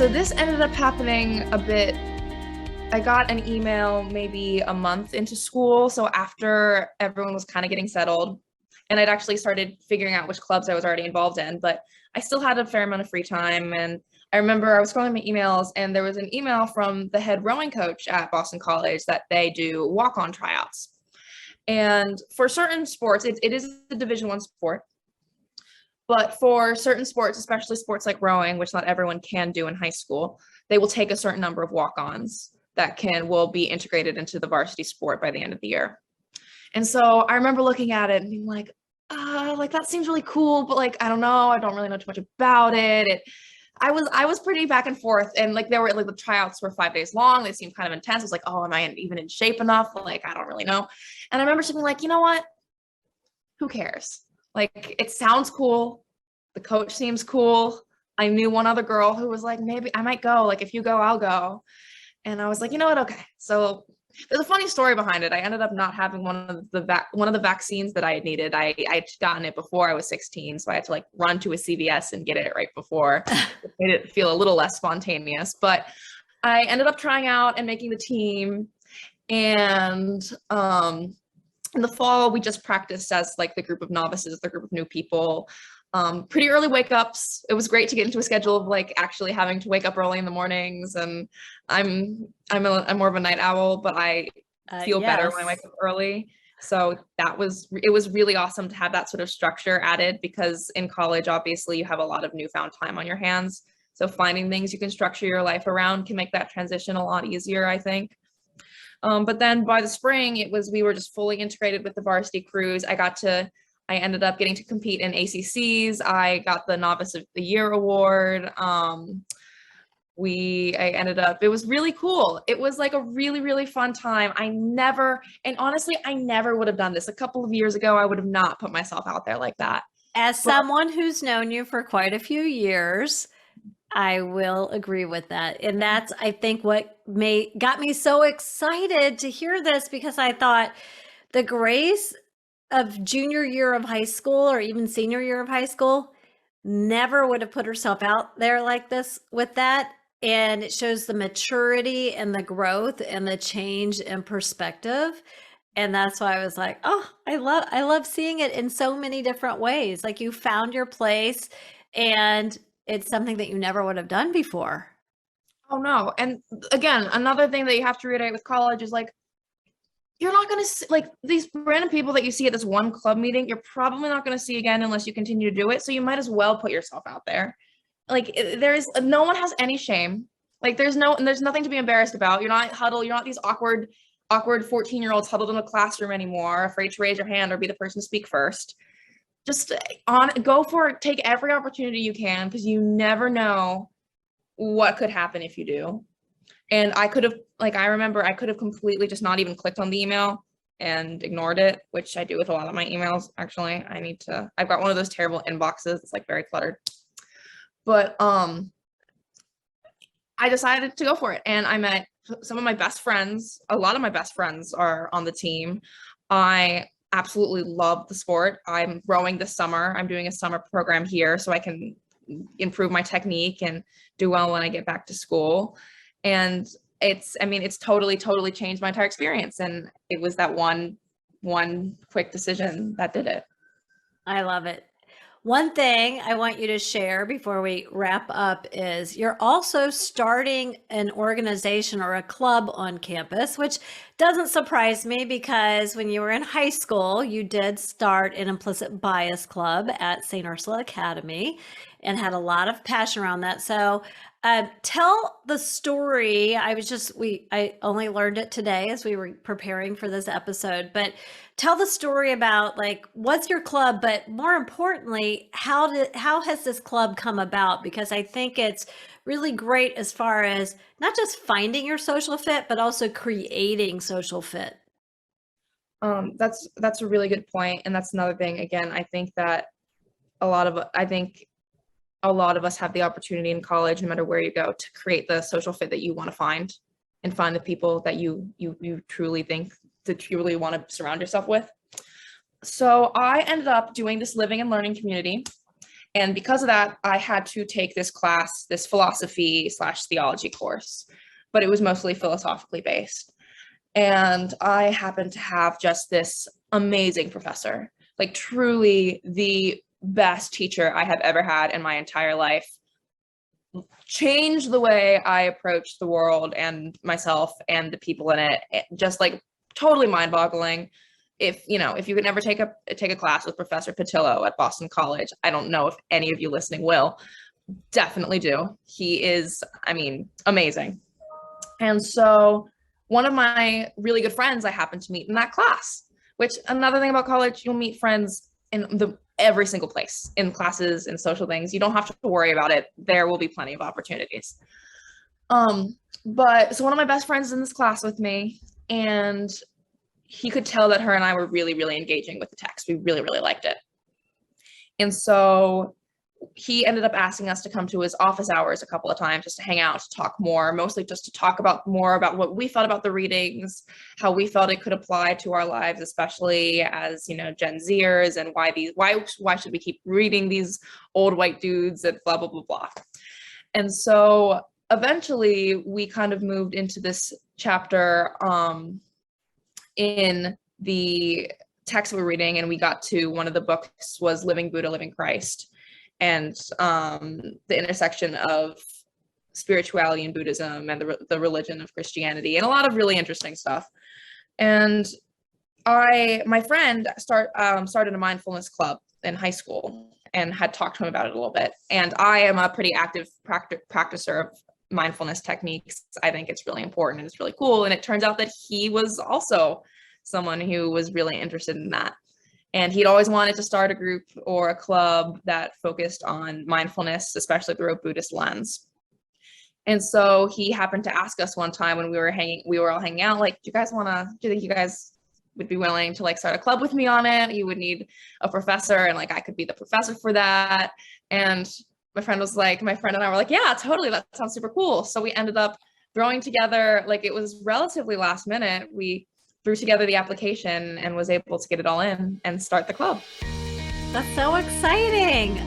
So this ended up happening a bit. I got an email maybe a month into school. So after everyone was kind of getting settled, and I'd actually started figuring out which clubs I was already involved in, but I still had a fair amount of free time. And I remember I was scrolling my emails and there was an email from the head rowing coach at Boston College that they do walk-on tryouts. And for certain sports, it is a Division I sport. But for certain sports, especially sports like rowing, which not everyone can do in high school, they will take a certain number of walk-ons that will be integrated into the varsity sport by the end of the year. And so I remember looking at it and being like that seems really cool, but like I don't know, I don't really know too much about it. I was pretty back and forth, and like there were like the tryouts were 5 days long. They seemed kind of intense. I was like, oh, am I even in shape enough? Like I don't really know. And I remember just being like, you know what? Who cares? Like, it sounds cool. The coach seems cool. I knew one other girl who was like, maybe I might go. Like, if you go, I'll go. And I was like, you know what? Okay. So there's a funny story behind it. I ended up not having one of the vaccines that I had needed. I'd gotten it before I was 16, so I had to like run to a CVS and get it right before. It made it feel a little less spontaneous. But I ended up trying out and making the team. And in the fall, we just practiced as like the group of novices, the group of new people. Pretty early wake ups. It was great to get into a schedule of like actually having to wake up early in the mornings. And I'm more of a night owl, but I feel better when I wake up early. So it was really awesome to have that sort of structure added, because in college, obviously you have a lot of newfound time on your hands. So finding things you can structure your life around can make that transition a lot easier, I think. But then by the spring, we were just fully integrated with the varsity crews. I ended up getting to compete in ACCs. I got the Novice of the Year award. It was really cool. It was like a really, really fun time. Honestly, I never would have done this. A couple of years ago, I would have not put myself out there like that. As someone who's known you for quite a few years, I will agree with that. And that's, I think, what got me so excited to hear this, because I thought the grace of junior year of high school or even senior year of high school never would have put herself out there like this with that. And it shows the maturity and the growth and the change in perspective. And that's why I was like, oh, I love seeing it in so many different ways. Like, you found your place, and it's something that you never would have done before. Oh no. And again, another thing that you have to reiterate with college is like, you're not going to like these random people that you see at this one club meeting, you're probably not going to see again unless you continue to do it. So you might as well put yourself out there. Like, no one has any shame. Like there's nothing to be embarrassed about. You're not huddled. You're not these awkward 14-year-olds huddled in a classroom anymore, afraid to raise your hand or be the person to speak first. Just go for it. Take every opportunity you can, because you never know what could happen if you do. And I remember I could have completely just not even clicked on the email and ignored it, which I do with a lot of my emails. Actually, I've got one of those terrible inboxes. It's like very cluttered. But I decided to go for it. And I met some of my best friends. A lot of my best friends are on the team. I absolutely love the sport. I'm rowing this summer. I'm doing a summer program here so I can improve my technique and do well when I get back to school. And it's totally changed my entire experience. And it was that one quick decision that did it. I love it. One thing I want you to share before we wrap up is you're also starting an organization or a club on campus, which doesn't surprise me, because when you were in high school, you did start an implicit bias club at Saint Ursula Academy and had a lot of passion around that. So tell the story. I only learned it today as we were preparing for this episode, but tell the story about, like, what's your club, but more importantly, how has this club come about? Because I think it's really great as far as not just finding your social fit, but also creating social fit. That's a really good point. And that's another thing. Again, I think that a lot of us have the opportunity in college, no matter where you go, to create the social fit that you want to find, and find the people that you truly think that you really want to surround yourself with. So I ended up doing this living and learning community, And because of that, I had to take this class, this philosophy/theology course, but it was mostly philosophically based. And I happened to have just this amazing professor, like truly the best teacher I have ever had in my entire life. Changed the way I approached the world and myself and the people in it. Just like totally mind-boggling. If you could never take a class with Professor Patillo at Boston College, I don't know if any of you listening will. Definitely do. He is, I mean, amazing. And so one of my really good friends I happened to meet in that class, which another thing about college, you'll meet friends in every single place, in classes and social things. You don't have to worry about it. There will be plenty of opportunities. But so one of my best friends is in this class with me, and he could tell that her and I were really, really engaging with the text. We really, really liked it. And so he ended up asking us to come to his office hours a couple of times just to hang out, to talk more, mostly just to talk about more about what we felt about the readings, how we felt it could apply to our lives, especially as, Gen Zers, and why should we keep reading these old white dudes and blah, blah, blah, blah. And so eventually we kind of moved into this chapter in the text we were reading, and we got to one of the books was Living Buddha, Living Christ, and the intersection of spirituality and Buddhism and the religion of Christianity, and a lot of really interesting stuff. And my friend started a mindfulness club in high school and had talked to him about it a little bit. And I am a pretty active practicer of mindfulness techniques. I think it's really important and it's really cool. And it turns out that he was also someone who was really interested in that. And he'd always wanted to start a group or a club that focused on mindfulness, especially through a Buddhist lens. And so he happened to ask us one time when we were all hanging out, like, do you think you guys would be willing to start a club with me on it? You would need a professor, and I could be the professor for that. And my friend and I were like, yeah, totally. That sounds super cool. So we ended up throwing together, it was relatively last minute. We threw together the application and was able to get it all in and start the club. That's so exciting.